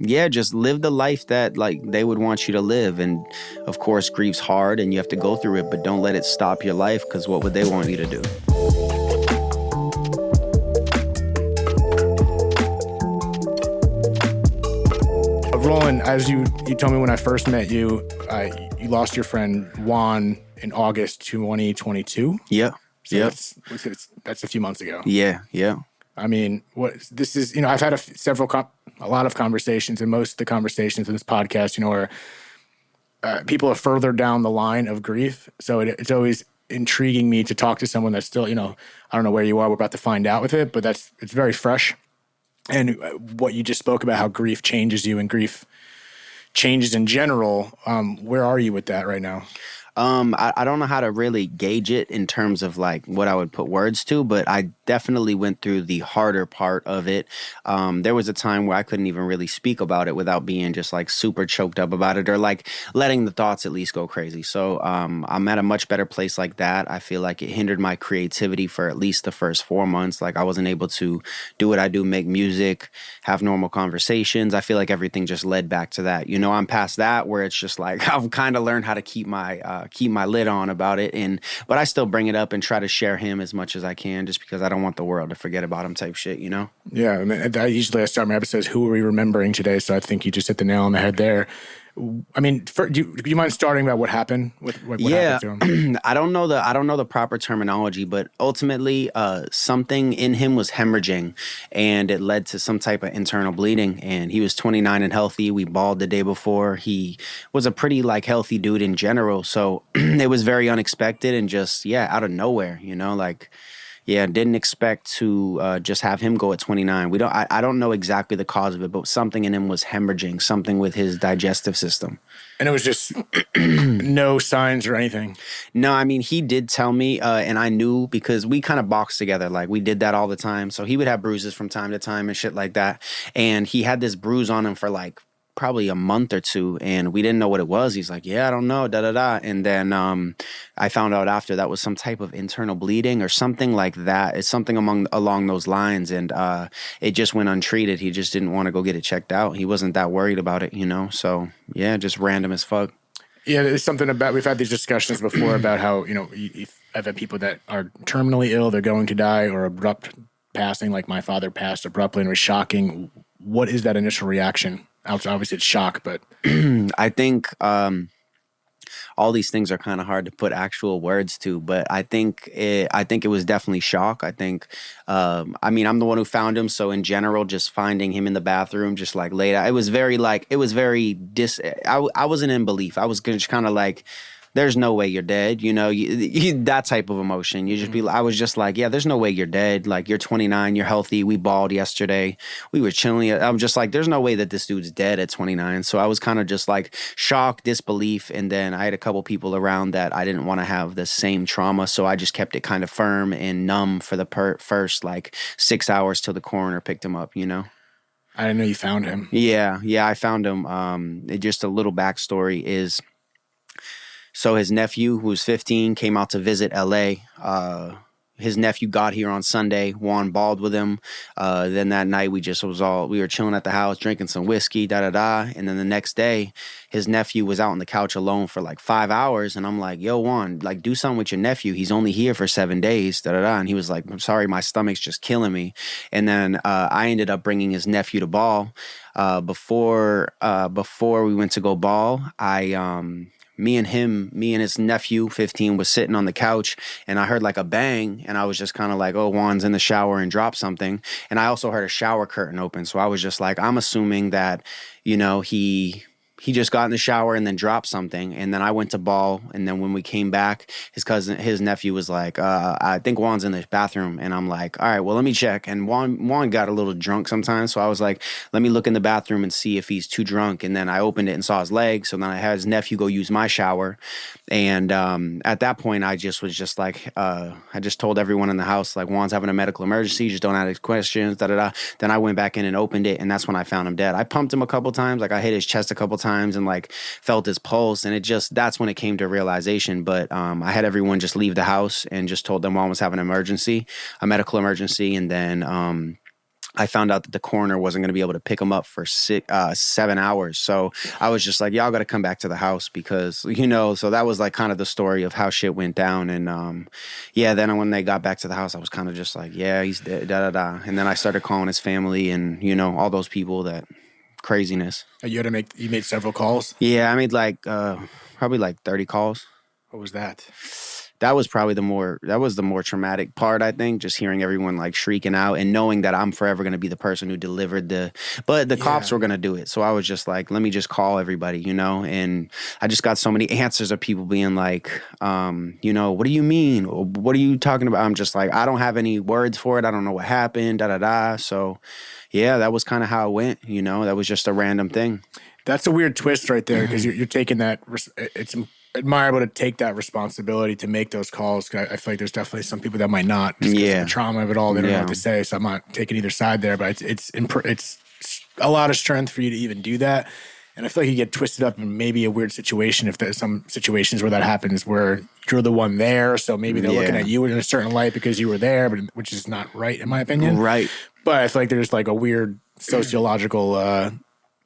yeah, just live the life that like they would want you to live. And of course, grief's hard and you have to go through it, but don't let it stop your life, because what would they want you to do? Roland, as you told me when I first met you, you lost your friend Juan in August 2022. Yeah. So Yeah. that's a few months ago. Yeah. Yeah. I mean, what this is, I've had a lot of conversations, and most of the conversations in this podcast, are people are further down the line of grief. So it's always intriguing me to talk to someone that's still, I don't know where you are. We're about to find out with it, but it's very fresh. And what you just spoke about, how grief changes you and grief changes in general. Where are you with that right now? I don't know how to really gauge it in terms of like what I would put words to, but I definitely went through the harder part of it. There was a time where I couldn't even really speak about it without being just like super choked up about it, or like letting the thoughts at least go crazy. So I'm at a much better place like that. I feel like it hindered my creativity for at least the first 4 months. Like I wasn't able to do what I do, make music, have normal conversations. I feel like everything just led back to that. I'm past that, where it's just like I've kind of learned how to keep my lid on about it, but I still bring it up and try to share him as much as I can, just because I don't want the world to forget about him type shit, Yeah, I mean, I usually start my episodes, who are we remembering today? So I think you just hit the nail on the head there. I mean, do you mind starting about what happened? What happened to him? I don't know the proper terminology, but ultimately, something in him was hemorrhaging, and it led to some type of internal bleeding. And he was 29 and healthy. We balled the day before. He was a pretty like healthy dude in general, so it was very unexpected and just out of nowhere. Yeah, didn't expect to just have him go at 29. I don't know exactly the cause of it, but something in him was hemorrhaging, something with his digestive system. And it was just no signs or anything? No, I mean, he did tell me, and I knew because we kind of boxed together. Like, we did that all the time. So he would have bruises from time to time and shit like that. And he had this bruise on him for like probably a month or two, and we didn't know what it was. He's like, yeah, I don't know, da-da-da. And then I found out after that was some type of internal bleeding or something like that. It's something along those lines, and it just went untreated. He just didn't want to go get it checked out. He wasn't that worried about it, So, yeah, just random as fuck. Yeah, there's something about, we've had these discussions before about how, I've had people that are terminally ill, they're going to die, or abrupt passing, like my father passed abruptly and was shocking. What is that initial reaction? Obviously, it's shock, but I think all these things are kind of hard to put actual words to. But I think it was definitely shock. I think, I'm the one who found him, so in general, just finding him in the bathroom, just like laid out, I wasn't in belief. I was just kind of like, there's no way you're dead, that type of emotion. I was just like, yeah, there's no way you're dead. Like, you're 29, you're healthy. We balled yesterday. We were chilling. I'm just like, there's no way that this dude's dead at 29. So I was kind of just like shock, disbelief. And then I had a couple people around that I didn't want to have the same trauma. So I just kept it kind of firm and numb for the first like 6 hours till the coroner picked him up, I didn't know you found him. Yeah, I found him. Just a little backstory is, so his nephew, who was 15, came out to visit L.A. His nephew got here on Sunday. Juan balled with him. Then that night we were chilling at the house, drinking some whiskey, da-da-da. And then the next day, his nephew was out on the couch alone for like 5 hours. And I'm like, yo, Juan, like, do something with your nephew. He's only here for 7 days, da-da-da. And he was like, I'm sorry, my stomach's just killing me. And then I ended up bringing his nephew to ball. Before we went to go ball, me and his nephew, 15, was sitting on the couch, and I heard like a bang, and I was just kind of like, oh, Juan's in the shower and dropped something. And I also heard a shower curtain open. So I was just like, I'm assuming that, he just got in the shower and then dropped something. And then I went to ball. And then when we came back, his nephew was like, I think Juan's in the bathroom. And I'm like, all right, well, let me check. And Juan got a little drunk sometimes. So I was like, let me look in the bathroom and see if he's too drunk. And then I opened it and saw his leg. So then I had his nephew go use my shower. And at that point, I just was just like, I just told everyone in the house, like, Juan's having a medical emergency. Just don't ask questions, da-da-da. Then I went back in and opened it. And that's when I found him dead. I pumped him a couple times. Like, I hit his chest a couple times and like felt his pulse, and that's when it came to realization. But I had everyone just leave the house and just told them Juan was having a medical emergency. And then I found out that the coroner wasn't going to be able to pick him up for 7 hours. So I was just like, y'all got to come back to the house because, so that was like kind of the story of how shit went down. And then when they got back to the house, I was kind of just like, yeah, he's dead, da, da, da. And then I started calling his family and, all those people that craziness. You made several calls? Yeah, I made like probably like 30 calls. What was that? That was probably the more traumatic part, I think, just hearing everyone like shrieking out and knowing that I'm forever going to be the person who delivered but the cops were going to do it. So I was just like, let me just call everybody, and I just got so many answers of people being like, what do you mean? What are you talking about? I'm just like, I don't have any words for it. I don't know what happened, da, da, da. So yeah, that was kind of how it went, that was just a random thing. That's a weird twist right there because you're taking that, it's admirable to take that responsibility to make those calls. I feel like there's definitely some people that might not, just because of the trauma of it all. They don't know what to say. So I'm not taking either side there, but it's a lot of strength for you to even do that. And I feel like you get twisted up in maybe a weird situation if there's some situations where that happens where you're the one there. So maybe they're looking at you in a certain light because you were there, but which is not right in my opinion. Right. But I feel like there's like a weird sociological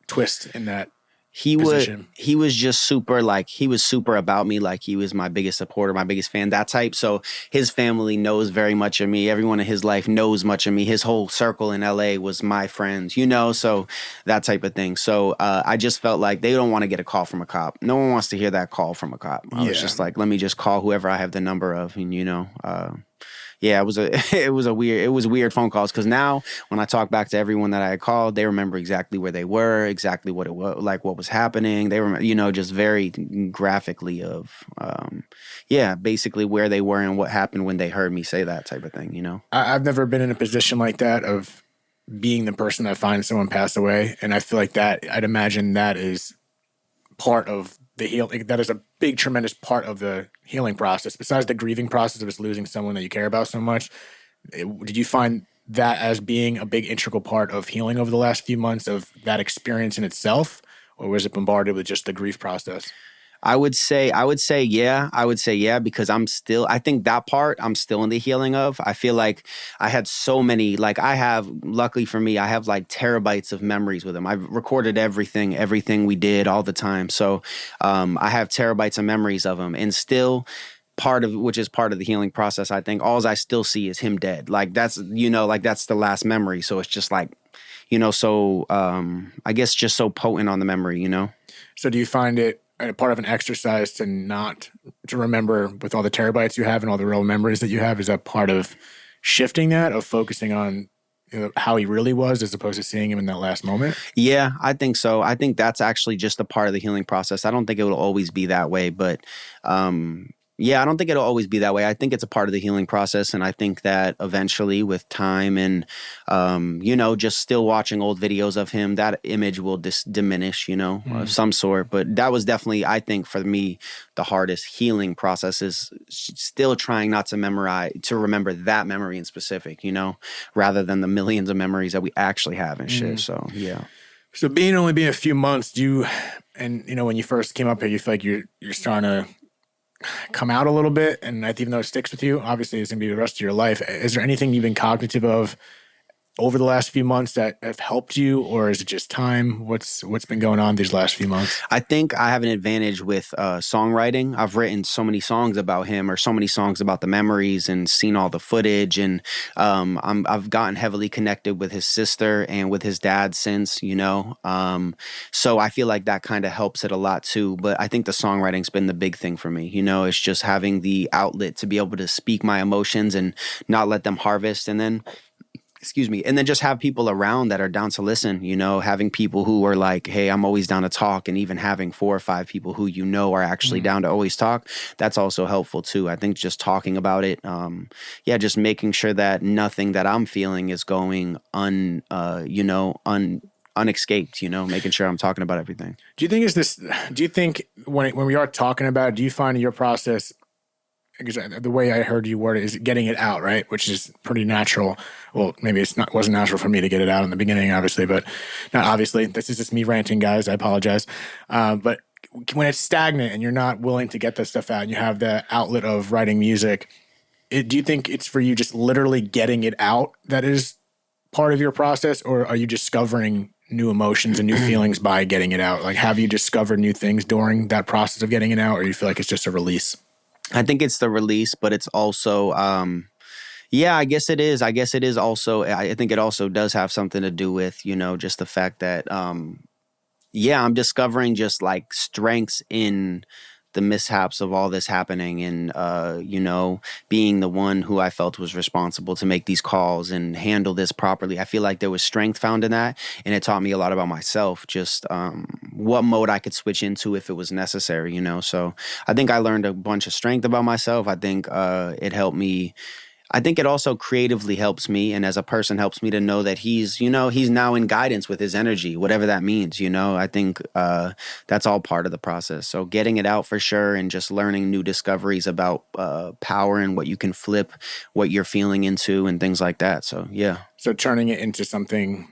twist in that. He was just super, like, he was super about me, like he was my biggest supporter, my biggest fan, that type. So his family knows very much of me. Everyone in his life knows much of me. His whole circle in LA was my friends, so that type of thing. So I just felt like they don't want to get a call from a cop. No one wants to hear that call from a cop. I was just like, let me just call whoever I have the number of, and yeah, it was weird phone calls because now when I talk back to everyone that I had called, they remember exactly where they were, exactly what it was, like what was happening. They remember, just very graphically of, basically where they were and what happened when they heard me say that type of thing. I've never been in a position like that of being the person that finds someone passed away, and I feel like that. I'd imagine that is part of the healing. That is a big, tremendous part of the healing process. Besides the grieving process of just losing someone that you care about so much, did you find that as being a big integral part of healing over the last few months of that experience in itself, or was it bombarded with just the grief process? I would say yeah, because I think that part I'm still in the healing of. I feel like I had so many, like luckily for me, I have like terabytes of memories with him. I've recorded everything we did all the time. So I have terabytes of memories of him, and still which is part of the healing process. I think all I still see is him dead. Like that's the last memory. So it's just like, I guess just so potent on the memory, So do you find it part of an exercise to remember with all the terabytes you have and all the real memories that you have? Is that part of shifting that, of focusing on how he really was as opposed to seeing him in that last moment? Yeah, I think so. I think that's actually just a part of the healing process. I don't think it will always be that way, but I don't think it'll always be that way. I think it's a part of the healing process. And I think that eventually with time and, just still watching old videos of him, that image will diminish, of some sort. But that was definitely, I think for me, the hardest healing process is still trying not to remember that memory in specific, rather than the millions of memories that we actually have and shit. So, yeah. So only being a few months, when you first came up here, you feel like you're starting to come out a little bit, and even though it sticks with you, obviously it's going to be the rest of your life. Is there anything you've been cognitive of over the last few months that have helped you, or is it just time? What's been going on these last few months? I think I have an advantage with songwriting. I've written so many songs about him, or so many songs about the memories, and seen all the footage. And I've gotten heavily connected with his sister and with his dad since, so I feel like that kind of helps it a lot too. But I think the songwriting's been the big thing for me. It's just having the outlet to be able to speak my emotions and not let them harvest, and then just have people around that are down to listen, having people who are like, hey, I'm always down to talk, and even having 4 or 5 people who are actually down to always talk, that's also helpful too. I think just talking about it, just making sure that nothing that I'm feeling is going unescaped, making sure I'm talking about everything. Do you think when we are talking about it, do you find in your process, because the way I heard you word it is getting it out, right? Which is pretty natural. Well, maybe wasn't natural for me to get it out in the beginning, obviously, but not obviously. This is just me ranting, guys. I apologize. But when it's stagnant and you're not willing to get that stuff out and you have the outlet of writing music, do you think it's for you just literally getting it out that is part of your process, or are you discovering new emotions and new feelings by getting it out? Like, have you discovered new things during that process of getting it out, or you feel like it's just a release? I think it's the release, but it's also, yeah, I guess it is. I guess it is also, I think it also does have something to do with, just the fact that, yeah, I'm discovering just like strengths in the mishaps of all this happening and, being the one who I felt was responsible to make these calls and handle this properly. I feel like there was strength found in that. And it taught me a lot about myself, just what mode I could switch into if it was necessary, So I think I learned a bunch of strength about myself. I think it helped me. I think it also creatively helps me, and as a person helps me to know that he's now in guidance with his energy, whatever that means, I think that's all part of the process. So getting it out for sure, and just learning new discoveries about power and what you can flip what you're feeling into and things like that. So, yeah. So turning it into something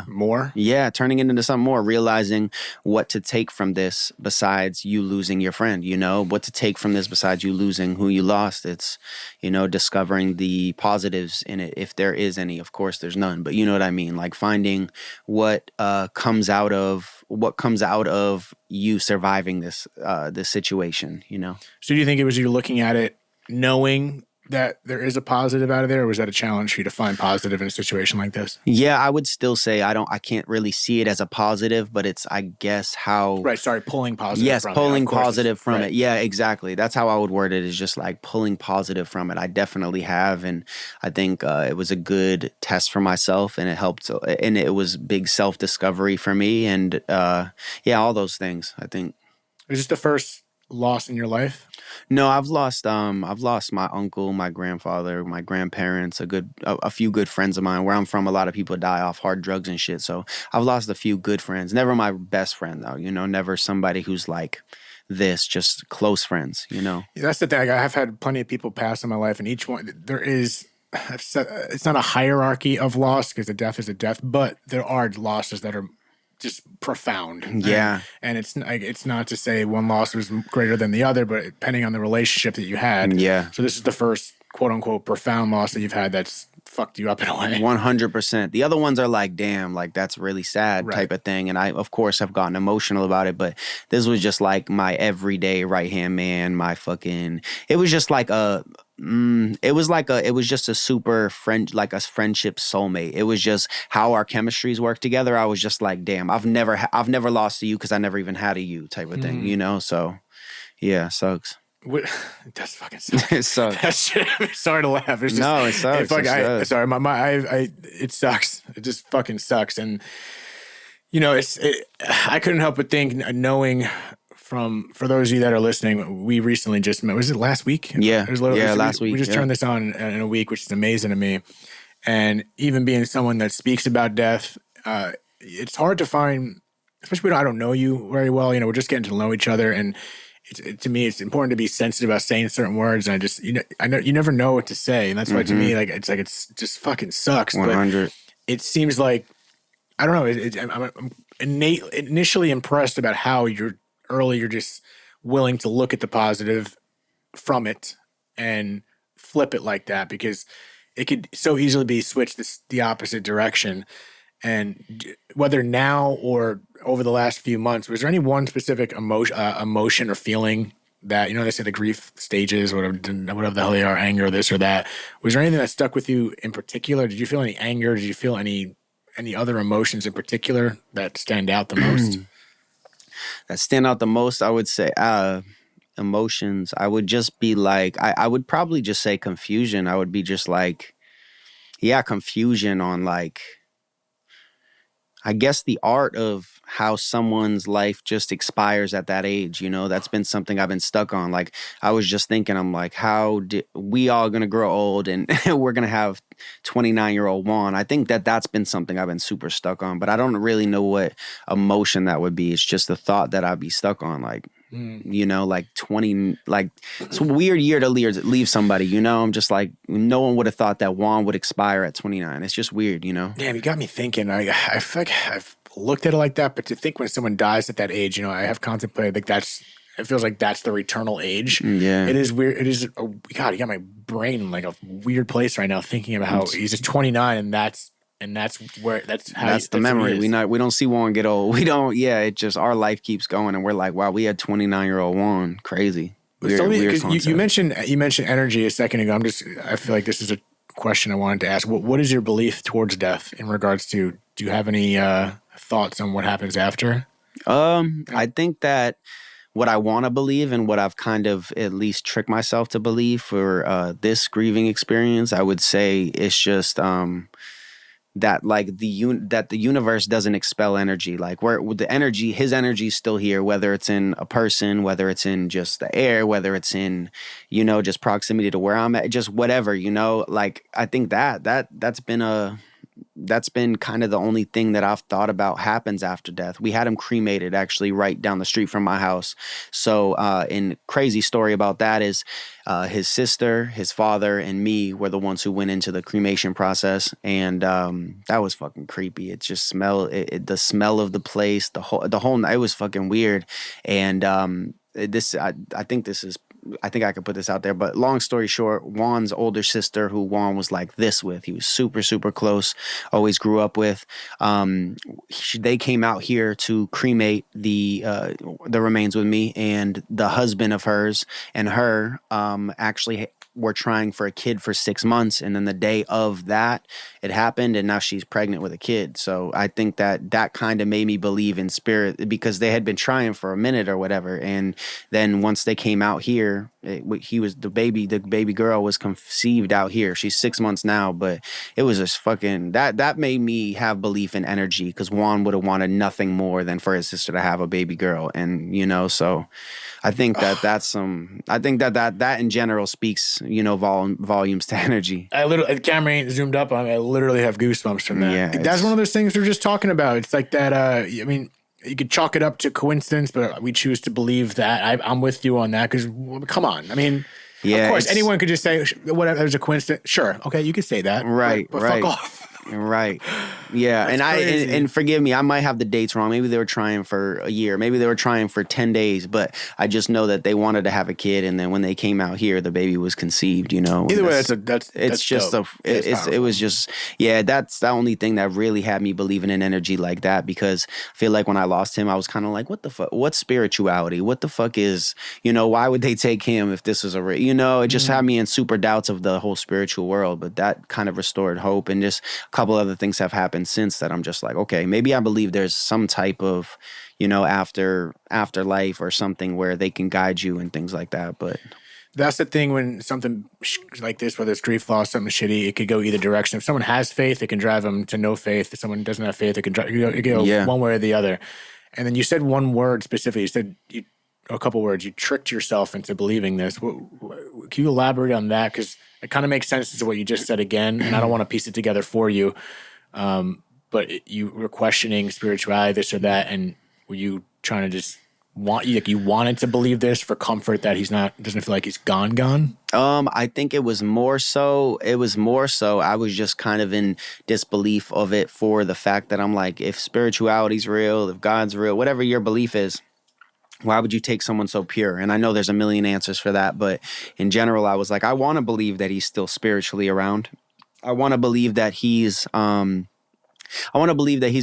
more? Yeah, turning it into something more, realizing what to take from this besides you losing your friend, what to take from this besides you losing who you lost. It's, discovering the positives in it, if there is any. Of course, there's none, but you know what I mean? Like finding what comes out of you surviving this situation, So do you think it was you looking at it knowing that there is a positive out of there, or was that a challenge for you to find positive in a situation like this? Yeah, I would still say I can't really see it as a positive, but it's, I guess, how... Right, sorry, pulling positive yes, from it. pulling positive from it. Yeah, exactly. That's how I would word it, is just like pulling positive from it. I definitely have, and I think it was a good test for myself, and it helped, and it was big self-discovery for me, and all those things, I think. Was this the first loss in your life? No, I've lost my uncle, my grandfather, my grandparents, a few good friends of mine. Where I'm from, a lot of people die off hard drugs and shit. So I've lost a few good friends. Never my best friend though, never somebody who's like this, just close friends, Yeah, that's the thing. I have had plenty of people pass in my life, and each one, there is, it's not a hierarchy of loss, because a death is a death, but there are losses that are just profound. Yeah. And it's not to say one loss was greater than the other, but depending on the relationship that you had. Yeah. So this is the first quote unquote profound loss that you've had that's fucked you up in a way. 100%. The other ones are like, damn, like that's really sad type of thing. And I, of course, have gotten emotional about it, but this was just like my everyday right-hand man, it was just like it was just a super friend, like a friendship soulmate. It was just how our chemistries work together. I was just like, damn, I've never lost to you because I never even had a you type of thing, So yeah, sucks. It does fucking suck. It sucks. Sorry to laugh. It's just, no, it sucks. It sucks. It just fucking sucks. And I couldn't help but think, knowing for those of you that are listening, we recently just met. Was it last week? Yeah. Last week. We just turned this on in a week, which is amazing to me. And even being someone that speaks about death, it's hard to find, especially when I don't know you very well. We're just getting to know each other, and to me, it's important to be sensitive about saying certain words. And I just, I know you never know what to say, and that's why to me, it's just fucking sucks. 100. But it seems like, I don't know. I'm initially impressed about how you're just willing to look at the positive from it and flip it like that, because it could so easily be switched the opposite direction. And whether now or over the last few months, was there any one specific emotion or feeling that, they say the grief stages, whatever the hell they are, anger, this or that. Was there anything that stuck with you in particular? Did you feel any anger? Did you feel any other emotions in particular that stand out the most? That stand out the most, I would say, emotions. I would just be like, I would probably just say confusion. I would be just like, confusion on like, I guess the art of how someone's life just expires at that age, that's been something I've been stuck on. Like, I was just thinking, I'm like, we all going to grow old and we're going to have 29-year-old Juan. I think that's been something I've been super stuck on, but I don't really know what emotion that would be. It's just the thought that I'd be stuck on. Like, like 20, like it's a weird year to leave somebody, I'm just like, no one would have thought that Juan would expire at 29. It's just weird, Damn, you got me thinking. I feel like I've looked at it like that, but to think when someone dies at that age, I have contemplated like it feels like that's their eternal age. Yeah. It is weird. It is, God, you got my brain in like a weird place right now thinking about how he's just 29 and that's and that's how That's the memory. We don't see Juan get old. We don't. Yeah, it just our life keeps going, and we're like, wow, we had 29-year-old Juan. Crazy. Weird you mentioned energy a second ago. I feel like this is a question I wanted to ask. What is your belief towards death in regards to? Do you have any thoughts on what happens after? I think that what I want to believe and what I've kind of at least tricked myself to believe for this grieving experience, I would say it's just that like that the universe doesn't expel energy. Like where with the energy, his energy is still here, whether it's in a person, whether it's in just the air, whether it's in, just proximity to where I'm at, just whatever, like I think that's been kind of the only thing that I've thought about happens after death. We had him cremated actually right down the street from my house. So, and crazy story about that is his sister, his father, and me were the ones who went into the cremation process. And that was fucking creepy. It just the smell of the place, the whole night, it was fucking weird. And I think I could put this out there, but long story short, Juan's older sister, who Juan was like this with, he was super, super close, always grew up with. They came out here to cremate the remains with me, and the husband of hers and her actually were trying for a kid for 6 months, and then the day of that, it happened, and now she's pregnant with a kid. So I think that kind of made me believe in spirit, because they had been trying for a minute or whatever, and then once they came out here, the baby girl was conceived out here. She's 6 months now, but it was just fucking that made me have belief in energy, because Juan would have wanted nothing more than for his sister to have a baby girl, and so I think I think that in general speaks, volumes to energy. The camera ain't zoomed up on me. I literally have goosebumps from that. Yeah, that's one of those things we're just talking about. It's like that. I mean, you could chalk it up to coincidence, but we choose to believe that. I'm with you on that, because come on. I mean, yeah, of course, anyone could just say whatever. There's a coincidence. Sure, okay, you could say that. Right, but right. Fuck off. Right. Yeah. And forgive me, I might have the dates wrong. Maybe they were trying for a year. Maybe they were trying for 10 days, but I just know that they wanted to have a kid. And then when they came out here, the baby was conceived, Either way, that's just dope. It was just, yeah, that's the only thing that really had me believing in energy like that, because I feel like when I lost him, I was kind of like, what the fuck? What's spirituality? What the fuck is, why would they take him if this was it just had me in super doubts of the whole spiritual world. But that kind of restored hope, and just couple other things have happened since that I'm just like, okay, maybe I believe there's some type of, afterlife or something where they can guide you and things like that. But that's the thing when something like this, whether it's grief, loss, something shitty, it could go either direction. If someone has faith, it can drive them to no faith. If someone doesn't have faith, it can go one way or the other. And then you said one word specifically. You said a couple words. You tricked yourself into believing this. Can you elaborate on that? Because it kind of makes sense to what you just said again, and I don't want to piece it together for you. But you were questioning spirituality, this or that, and were you trying to just you wanted to believe this for comfort that doesn't feel like he's gone? I think it was more so I was just kind of in disbelief of it, for the fact that I'm like, if spirituality's real, if God's real, whatever your belief is, why would you take someone so pure? And I know there's a million answers for that, but in general, I was like, I want to believe that he's still spiritually around. I want to believe that he's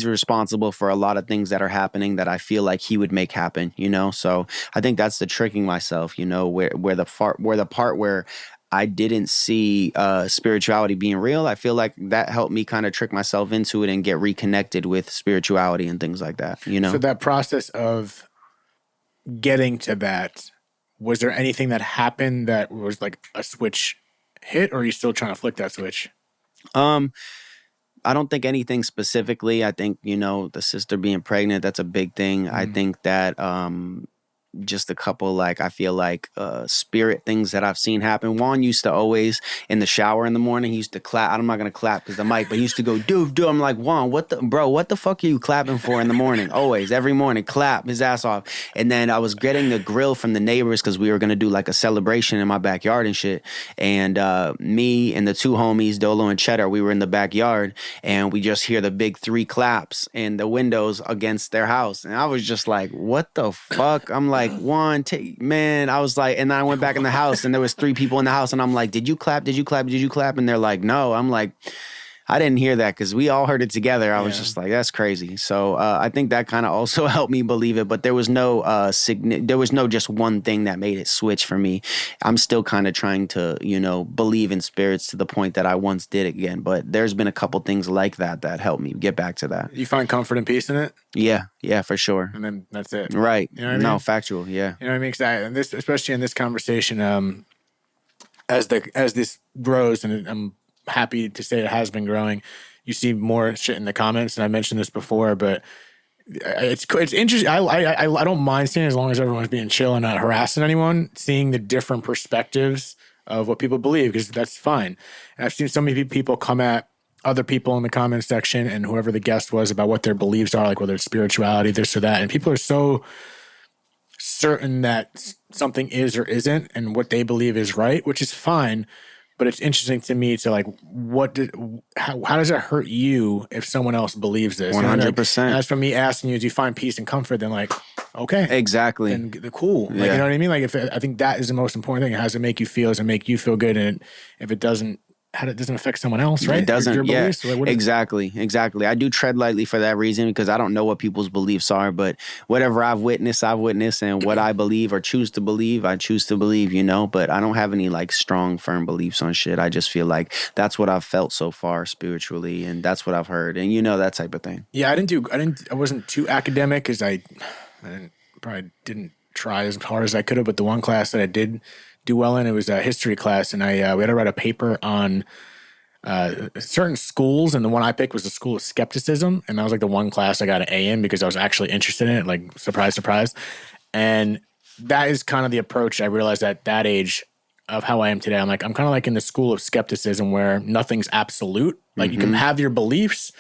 responsible for a lot of things that are happening that I feel like he would make happen, So I think that's the tricking myself, where the part where I didn't see spirituality being real. I feel like that helped me kind of trick myself into it and get reconnected with spirituality and things like that, So that process of getting to that, was there anything that happened that was like a switch hit, or are you still trying to flick that switch? I don't think anything specifically. I think, the sister being pregnant, that's a big thing. I think that just a couple, I feel like spirit things that I've seen happen. Juan used to always, in the shower in the morning, he used to clap. I'm not going to clap because the mic, but he used to go, dude. I'm like, Juan, what the fuck are you clapping for in the morning? Always, every morning, clap his ass off. And then I was getting the grill from the neighbors because we were going to do a celebration in my backyard and shit. And me and the two homies, Dolo and Cheddar, we were in the backyard, and we just hear the big 3 claps in the windows against their house. And I was just like, what the fuck? I'm like, man, I was like, and then I went back in the house, and there was 3 people in the house, and I'm like, did you clap? And they're like, no. I'm like, I didn't hear that because we all heard it together. I was Yeah. just like, that's crazy. So I think that kind of also helped me believe it. But there was no there was no just one thing that made it switch for me. I'm still kind of trying to, believe in spirits to the point that I once did again. But there's been a couple things like that helped me get back to that. You find comfort and peace in it? Yeah, for sure. And then that's it. Right. You know what I No, mean? factual. Yeah. You know what I mean? 'Cause and this, especially in this conversation, as this grows, and I'm happy to say it has been growing, you see more shit in the comments, and I mentioned this before, but it's interesting. I don't mind seeing, as long as everyone's being chill and not harassing anyone, seeing the different perspectives of what people believe, because that's fine. And I've seen so many people come at other people in the comment section and whoever the guest was about what their beliefs are, like whether it's spirituality, this or that, and people are so certain that something is or isn't and what they believe is right, which is fine. But it's interesting to me to like, how does it hurt you if someone else believes this? 100%. As for me asking you, do you find peace and comfort? Then like, okay, Exactly. then cool. Like, you know what I mean? Like, I think that is the most important thing. How does it make you feel? Does it make you feel good? And if it doesn't, it doesn't affect someone else, right? It doesn't. Your Yeah, beliefs? Like, exactly. I do tread lightly for that reason, because I don't know what people's beliefs are, but whatever I've witnessed, and what I believe or choose to believe, I choose to believe, But I don't have any like strong, firm beliefs on shit. I just feel like that's what I've felt so far spiritually, and that's what I've heard, and that type of thing. Yeah, I wasn't too academic, because I probably didn't try as hard as I could have. But the one class that I did do well in, it was a history class, and we had to write a paper on certain schools, and the one I picked was the school of skepticism, and that was like the one class I got an A in because I was actually interested in it. Like, surprise, surprise. And that is kind of the approach I realized at that age of how I am today. I'm kind of like in the school of skepticism, where nothing's absolute. Like, you can have your beliefs,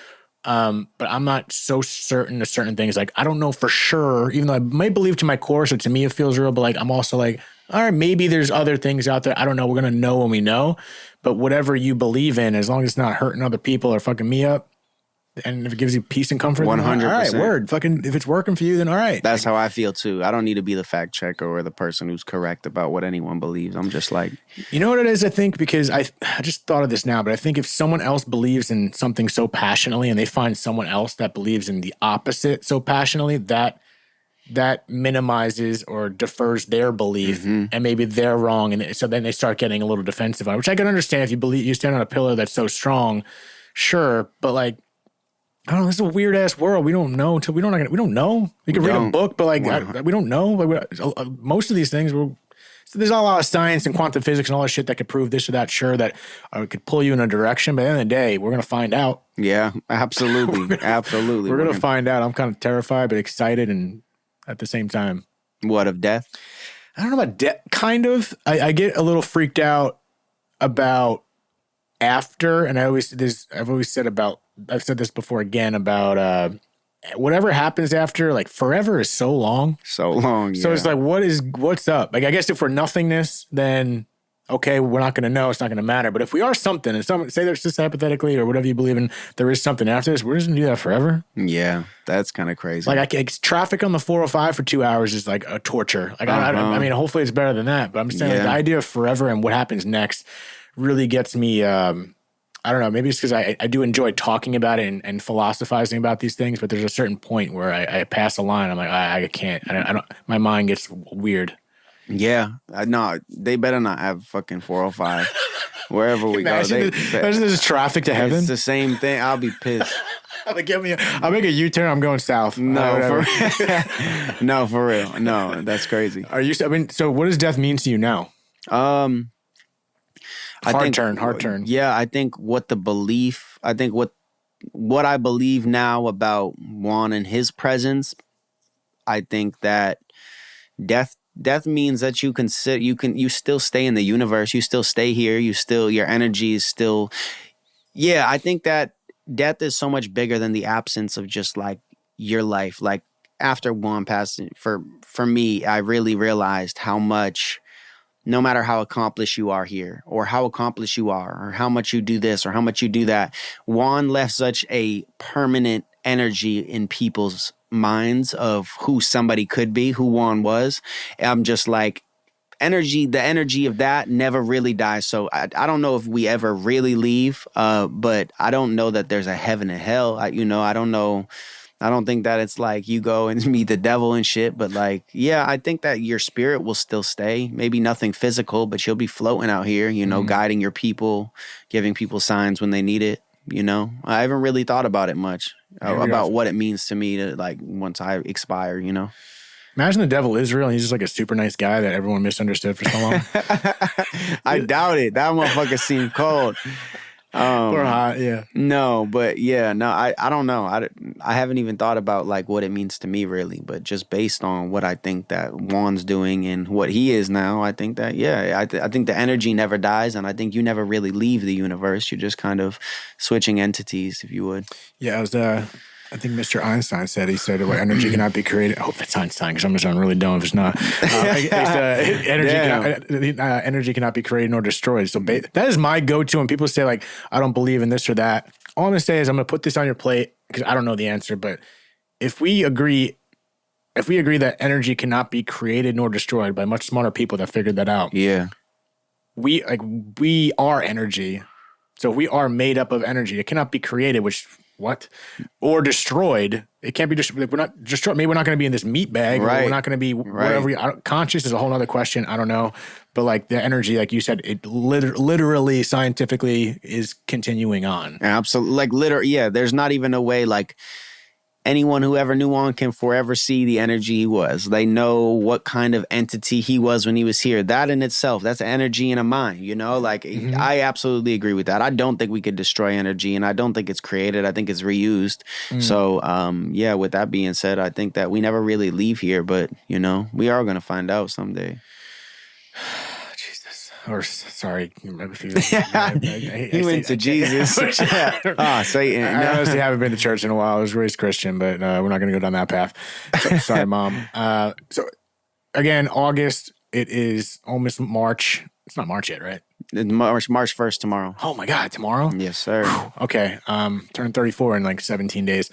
but I'm not so certain of certain things. Like, I don't know for sure, even though I may believe to my core, so to me it feels real, but like, I'm also like, all right, maybe there's other things out there. I don't know. We're going to know when we know. But whatever you believe in, as long as it's not hurting other people or fucking me up, and if it gives you peace and comfort, 100%. All right, word. Fucking, if it's working for you, then all right. That's how I feel too. I don't need to be the fact checker or the person who's correct about what anyone believes. I'm just like, you know what it is, I think, because I just thought of this now, but I think if someone else believes in something so passionately and they find someone else that believes in the opposite so passionately, that minimizes or defers their belief, and maybe they're wrong. And so then they start getting a little defensive on it, which I can understand. If you stand on a pillar that's so strong, sure. But like, I don't know, this is a weird ass world. We don't know until we don't know. We can read a book, but like, we don't know. Like, most of these things, so there's a lot of science and quantum physics and all that shit that could prove this or that, sure, that could pull you in a direction. But at the end of the day, we're going to find out. Yeah, absolutely. Absolutely. We're going to find out. I'm kind of terrified, but excited, and at the same time. What, of death? I don't know about death, kind of. I get a little freaked out about after, and I've said this before again about whatever happens after, like, forever is so long. So long, yeah. So it's like, what's up? Like, I guess if we're nothingness, then okay, we're not going to know. It's not going to matter. But if we are something, and say there's just hypothetically or whatever you believe in, there is something after this, we're just going to do that forever. Yeah, that's kind of crazy. Like, traffic on the 405 for 2 hours is like a torture. Like, I mean, hopefully it's better than that. But I'm just saying, like, the idea of forever and what happens next really gets me. I don't know. Maybe it's because I do enjoy talking about it and philosophizing about these things. But there's a certain point where I pass a line. I'm like, I can't. I don't. My mind gets weird. Yeah, no, they better not have fucking 405 wherever we go. Imagine there's traffic to heaven. It's the same thing. I'll be pissed. I'll make a U-turn. I'm going south. No, for real. No, that's crazy. Are you? I mean, so what does death mean to you now? Hard turn. Yeah, I think what I believe now about Juan and his presence, I think that death means that you still stay in the universe, you still stay here, your energy is still. Yeah, I think that death is so much bigger than the absence of just like your life. Like, after Juan passed, for me, I really realized how much, no matter how accomplished you are here, or how accomplished you are, or how much you do this, or how much you do that, Juan left such a permanent energy in people's minds of who somebody could be, who Juan was. I'm just like, the energy of that never really dies. So I don't know if we ever really leave, but I don't know that there's a heaven and hell. I don't know. I don't think that it's like you go and meet the devil and shit, but like, yeah, I think that your spirit will still stay. Maybe nothing physical, but you'll be floating out here, guiding your people, giving people signs when they need it. I haven't really thought about it much about what it means to me to like once I expire. Imagine the devil is real and he's just like a super nice guy that everyone misunderstood for so long. I doubt it. That motherfucker seemed cold. Or hot, yeah. No, but yeah, no, I don't know. I haven't even thought about like what it means to me really, but just based on what I think that Juan's doing and what he is now, I think that, yeah, I think the energy never dies, and I think you never really leave the universe. You're just kind of switching entities, if you would. Yeah, I think Mr. Einstein said, well, energy cannot be created. I hope that's Einstein because I'm going to sound really dumb if it's not. Energy cannot be created nor destroyed. So that is my go-to when people say like, I don't believe in this or that. All I'm going to say is I'm going to put this on your plate because I don't know the answer. But if we agree that energy cannot be created nor destroyed by much smarter people that figured that out. Yeah. We are energy. So we are made up of energy. It cannot be created, or destroyed. It can't be destroyed. We're not destroyed. Maybe we're not going to be in this meat bag. Right. We're not going to be whatever. Conscious is a whole other question. I don't know. But like the energy, like you said, it literally scientifically is continuing on. Absolutely. Like literally, yeah. There's not even a way like anyone who ever knew Juan can forever see the energy he was. They know what kind of entity he was when he was here. That in itself, that's energy in a mind, Like, I absolutely agree with that. I don't think we could destroy energy, and I don't think it's created. I think it's reused. So, yeah, with that being said, I think that we never really leave here, but, we are going to find out someday. Or sorry, he went to Jesus. Satan. I honestly haven't been to church in a while. I was raised Christian, but we're not going to go down that path. So, sorry, Mom. So again, August. It is almost March. It's not March yet, right? March 1st tomorrow. Oh my God, tomorrow? Yes, sir. Whew. Okay. Turning 34 in like 17 days.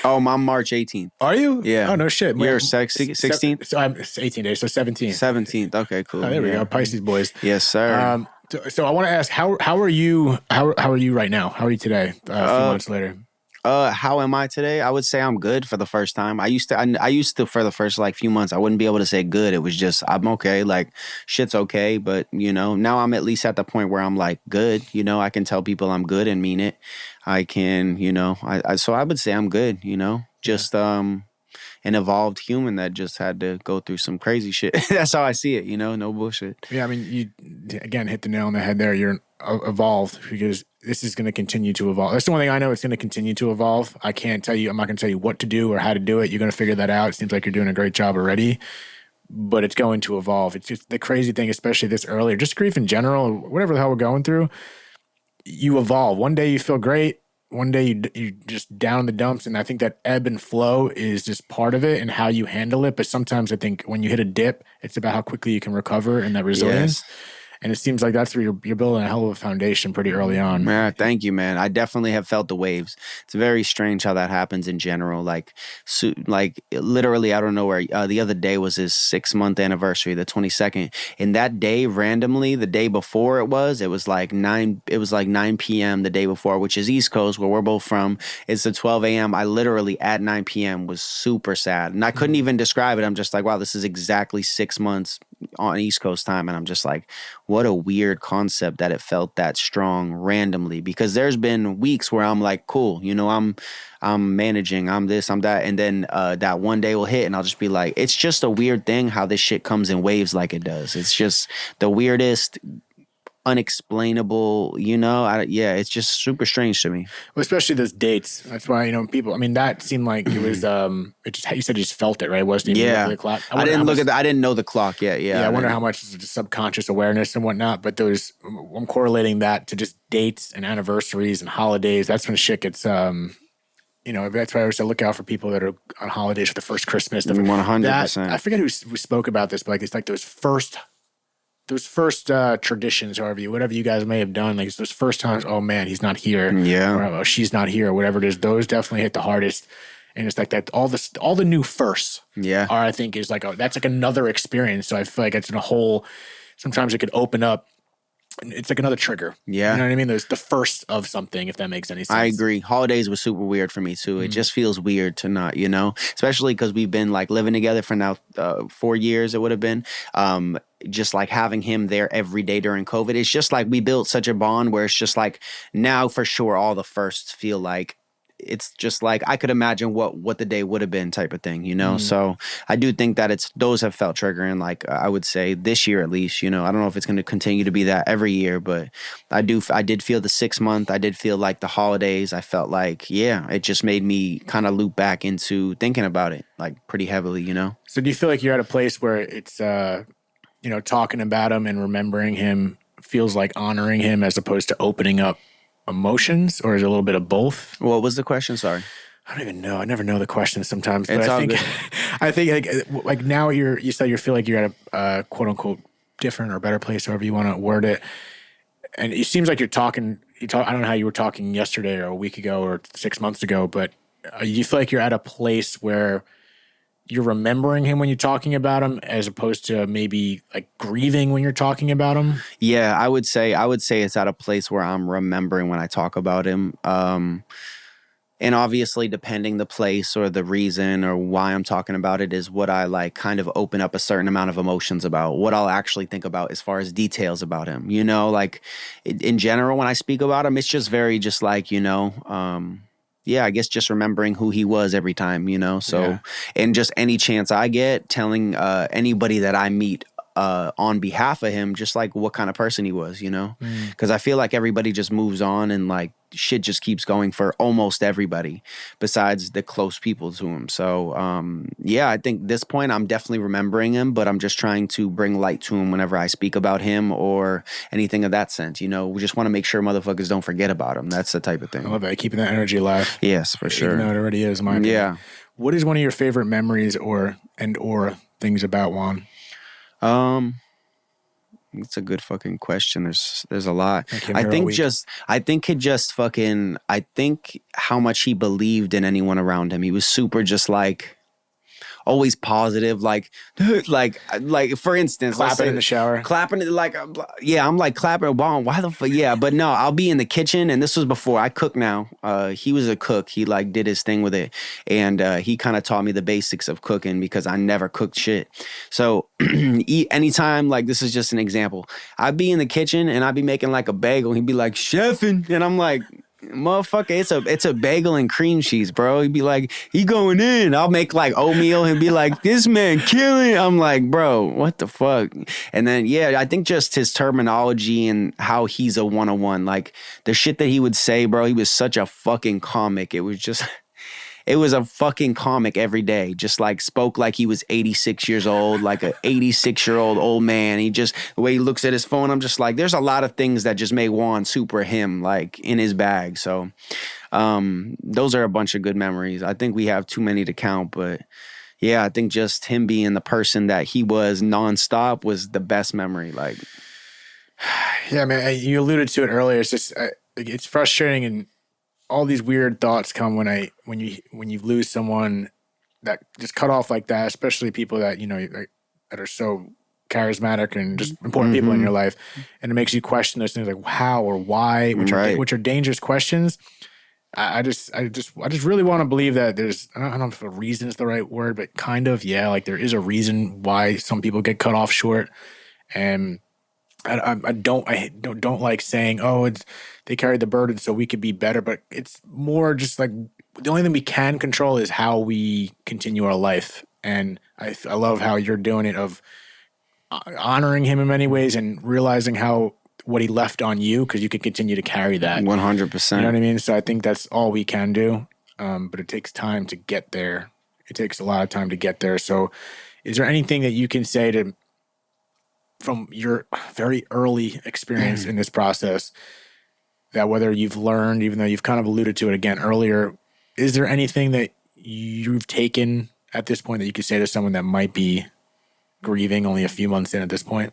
Oh, I'm March 18th. Are you? Yeah. Oh, no shit. You're 16th? So I'm 18 days, so 17th. 17th. Okay, cool. Oh, there we go. Pisces boys. Yes, sir. So I want to ask, how are you? How are you right now? How are you today? A few months later. How am I today? I would say I'm good for the first time. I used to for the first like few months, I wouldn't be able to say good. It was just, I'm okay. Like shit's okay. But now I'm at least at the point where I'm like good, I can tell people I'm good and mean it. I can, so I would say I'm good, just, an evolved human that just had to go through some crazy shit. That's how I see it, no bullshit. Yeah. I mean, you again hit the nail on the head there. You're evolved because this is going to continue to evolve. That's the one thing I know. It's going to continue to evolve. I'm not going to tell you what to do or how to do it. You're going to figure that out. It seems like you're doing a great job already, but it's going to evolve. It's just the crazy thing, especially this early, or just grief in general, whatever the hell we're going through, you evolve. One day you feel great. One day you just down in the dumps. And I think that ebb and flow is just part of it and how you handle it. But sometimes I think when you hit a dip, it's about how quickly you can recover and that resilience. Yes. And it seems like that's where you're building a hell of a foundation pretty early on. Yeah, thank you, man. I definitely have felt the waves. It's very strange how that happens in general. Like literally, I don't know where. The other day was his 6-month anniversary, the 22nd. And that day, randomly, the day before it was like 9. It was like 9 p.m. the day before, which is East Coast, where we're both from. It's the 12 a.m. I literally at 9 p.m. was super sad, and I couldn't even describe it. I'm just like, wow, this is exactly 6 months on East Coast time, and I'm just like, what a weird concept that it felt that strong randomly, because there's been weeks where I'm like, cool, I'm managing, I'm this, I'm that, and then that one day will hit and I'll just be like, it's just a weird thing how this shit comes in waves like it does. It's just the weirdest, unexplainable, it's just super strange to me. Well, especially those dates. That's why, people, I mean, that seemed like it was, you said you just felt it, right? It wasn't even look at the clock. I didn't know the clock yet. Yeah. I wonder how much is just subconscious awareness and whatnot, but I'm correlating that to just dates and anniversaries and holidays. That's when shit gets, that's why I always say look out for people that are on holidays for the first Christmas. 100%. I forget who spoke about this, but like, it's like those first traditions, whatever you guys may have done, like those first times, oh man, he's not here, or oh, she's not here, or whatever it is, those definitely hit the hardest. And it's like that, all the new firsts Yeah. are, I think, is like, that's like another experience. So I feel like it's in a whole, sometimes it could open up, and it's like another trigger. Yeah. You know what I mean? There's the first of something, if that makes any sense. I agree. Holidays was super weird for me too. It just feels weird to not, especially because we've been like living together for now 4 years. It would have been just like having him there every day during COVID. It's just like we built such a bond where it's just like now for sure all the firsts feel like it's just like I could imagine what the day would have been type of thing, So I do think that those have felt triggering. Like I would say this year at least, I don't know if it's going to continue to be that every year, but I did feel the 6 month. I did feel like the holidays. I felt like, it just made me kind of loop back into thinking about it like pretty heavily, So do you feel like you're at a place where it's, talking about him and remembering him feels like honoring him as opposed to opening up emotions, or is it a little bit of both? What was the question? Sorry. I don't even know. I never know the question sometimes. But It's I all think, good. I think like now you said you feel like you're at a quote unquote different or better place, however you want to word it. And it seems like I don't know how you were talking yesterday or a week ago or 6 months ago, but you feel like you're at a place where you're remembering him when you're talking about him, as opposed to maybe like grieving when you're talking about him. Yeah, I would say it's at a place where I'm remembering when I talk about him. And obviously, depending the place or the reason or why I'm talking about it is what I like kind of open up a certain amount of emotions about, what I'll actually think about as far as details about him. Like in general, when I speak about him, it's just very just like, I guess just remembering who he was every time, So, Yeah. and just any chance I get, telling anybody that I meet on behalf of him, just like what kind of person he was, Because I feel like everybody just moves on and like shit just keeps going for almost everybody besides the close people to him. So, I think at this point I'm definitely remembering him, but I'm just trying to bring light to him whenever I speak about him or anything of that sense. We just want to make sure motherfuckers don't forget about him. That's the type of thing. I love that. Keeping that energy alive. Yes, for sure. Even though it already is, in my opinion. Yeah. What is one of your favorite memories or things about Juan? It's a good fucking question. There's a lot. I think I think how much he believed in anyone around him. He was super just like always positive, like for instance, clapping in the shower, clapping it like, I'm like clapping. Wow, why the fuck? Yeah, but no, I'll be in the kitchen, and this was before I cook. Now, he was a cook. He like did his thing with it, and he kind of taught me the basics of cooking because I never cooked shit. So anytime, like this is just an example, I'd be in the kitchen and I'd be making like a bagel. He'd be like chefing, and I'm like, motherfucker, it's a bagel and cream cheese, bro. He'd be like, he going in. I'll make like oatmeal and be like, this man killing. I'm like, bro, what the fuck? And then I think just his terminology and how he's a one-on-one, like the shit that he would say, bro. He was such a fucking comic. It was a fucking comic every day. Just like spoke like he was 86 years old, like a 86-year-old old man. He just, the way he looks at his phone, I'm just like, there's a lot of things that just make Juan super him, like in his bag. So those are a bunch of good memories. I think we have too many to count, but I think just him being the person that he was nonstop was the best memory. Like, yeah, man, you alluded to it earlier. It's just, it's frustrating, and all these weird thoughts come when you lose someone that just cut off like that, especially people that that are so charismatic and just important people in your life, and it makes you question those things like how or why, which are dangerous questions. I just really want to believe that there's, I don't know if a reason is the right word, but kind of, like there is a reason why some people get cut off short, and I don't like saying, they carried the burden so we could be better, but it's more just like the only thing we can control is how we continue our life. And I love how you're doing it, of honoring him in many ways and realizing what he left on you, because you can continue to carry that 100%. You know what I mean? So I think that's all we can do, but it takes time to get there. It takes a lot of time to get there. So is there anything that you can say from your very early experience in this process, that whether you've learned, even though you've kind of alluded to it again earlier, is there anything that you've taken at this point that you could say to someone that might be grieving only a few months in at this point?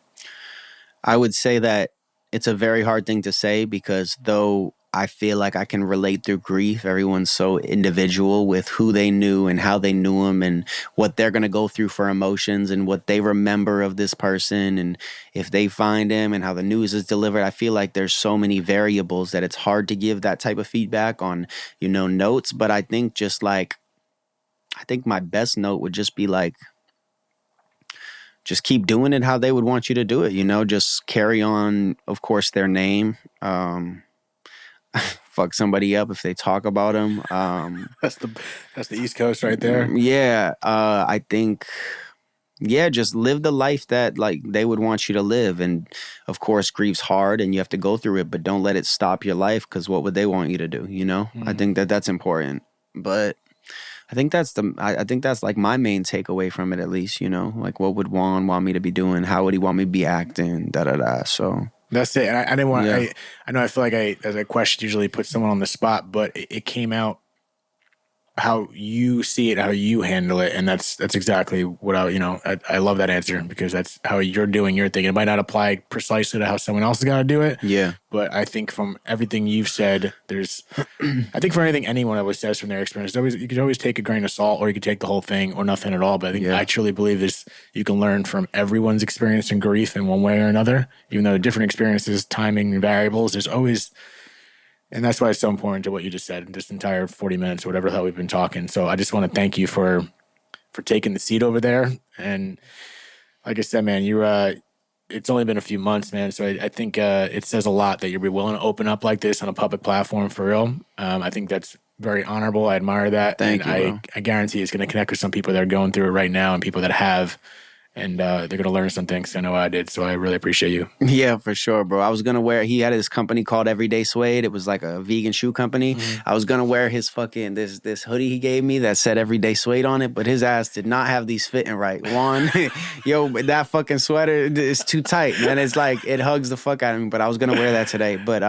I would say that it's a very hard thing to say, because though I feel like I can relate through grief. Everyone's so individual with who they knew and how they knew them and what they're going to go through for emotions and what they remember of this person and if they find him and how the news is delivered. I feel like there's so many variables that it's hard to give that type of feedback on, notes. But I think my best note would just be like, just keep doing it how they would want you to do it, just carry on, of course, their name. Fuck somebody up if they talk about them. That's the East Coast right there. Yeah. I think, just live the life that like they would want you to live. And of course, grief's hard and you have to go through it, but don't let it stop your life because what would they want you to do? I think that's important. But I think that's like my main takeaway from it, at least, like what would Juan want me to be doing? How would he want me to be acting? So that's it. And I didn't want, I know I feel like as a question usually put someone on the spot, but it came out how you see it, how you handle it. And that's exactly what I love that answer because that's how you're doing your thing. It might not apply precisely to how someone else is going to do it. Yeah. But I think from everything you've said, I think for anything anyone always says from their experience, you could always take a grain of salt or you could take the whole thing or nothing at all. But I think I truly believe you can learn from everyone's experience in grief in one way or another, even though different experiences, timing, and variables, there's always. And that's why it's so important to what you just said, this entire 40 minutes or whatever the hell we've been talking. So I just want to thank you for taking the seat over there. And like I said, man, it's only been a few months, man. So I think it says a lot that you're willing to open up like this on a public platform for real. I think that's very honorable. I admire that. Thank you, bro. I guarantee it's going to connect with some people that are going through it right now and people that have. And they're going to learn some things. I know I did. So I really appreciate you. Yeah, for sure, bro. I was going to he had his company called Everyday Suede. It was like a vegan shoe company. I was going to wear his fucking, this hoodie he gave me that said Everyday Suede on it, but his ass did not have these fitting right. One, that fucking sweater is too tight, man. It's like, it hugs the fuck out of me, but I was going to wear that today. But,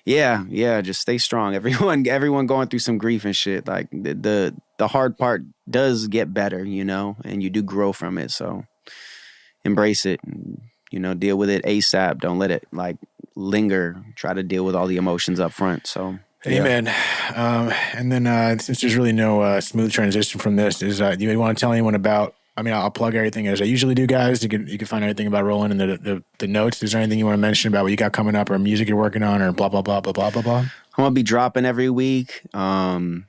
just stay strong. Everyone going through some grief and shit. Like the hard part does get better, and you do grow from it. So embrace it, deal with it ASAP. Don't let it like linger. Try to deal with all the emotions up front. So amen. And then since there's really no smooth transition from this, do you want to tell anyone about? I mean, I'll plug everything as I usually do, guys. You can find everything about Roland in the notes. Is there anything you want to mention about what you got coming up or music you're working on or blah, blah, blah, blah, blah, blah, blah? I'm going to be dropping every week. Oh,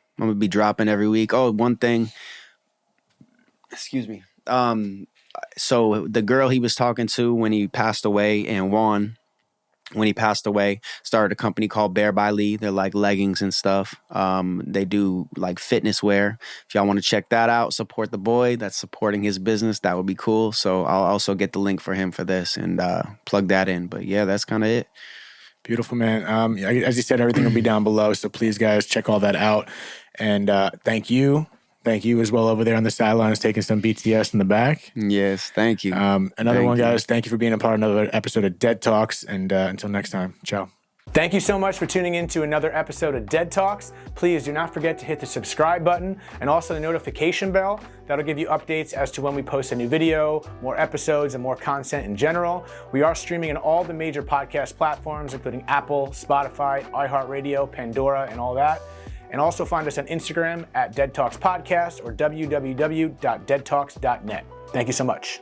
one thing. Excuse me. So the girl he was talking to when he passed away, and Juan, when he passed away, started a company called Bear by Lee. They're like leggings and stuff. They do like fitness wear. If y'all want to check that out, support the boy that's supporting his business. That would be cool. So I'll also get the link for him for this and plug that in. But yeah, that's kind of it. Beautiful, man. As you said, everything will be down below. So please, guys, check all that out. And thank you. Thank you as well over there on the sidelines taking some BTS in the back. Yes, thank you. Guys. Thank you for being a part of another episode of Dead Talks. And until next time, ciao. Thank you so much for tuning in to another episode of Dead Talks. Please do not forget to hit the subscribe button and also the notification bell. That'll give you updates as to when we post a new video, more episodes, and more content in general. We are streaming on all the major podcast platforms, including Apple, Spotify, iHeartRadio, Pandora, and all that. And also find us on Instagram at Dead Talks Podcast or www.deadtalks.net. Thank you so much.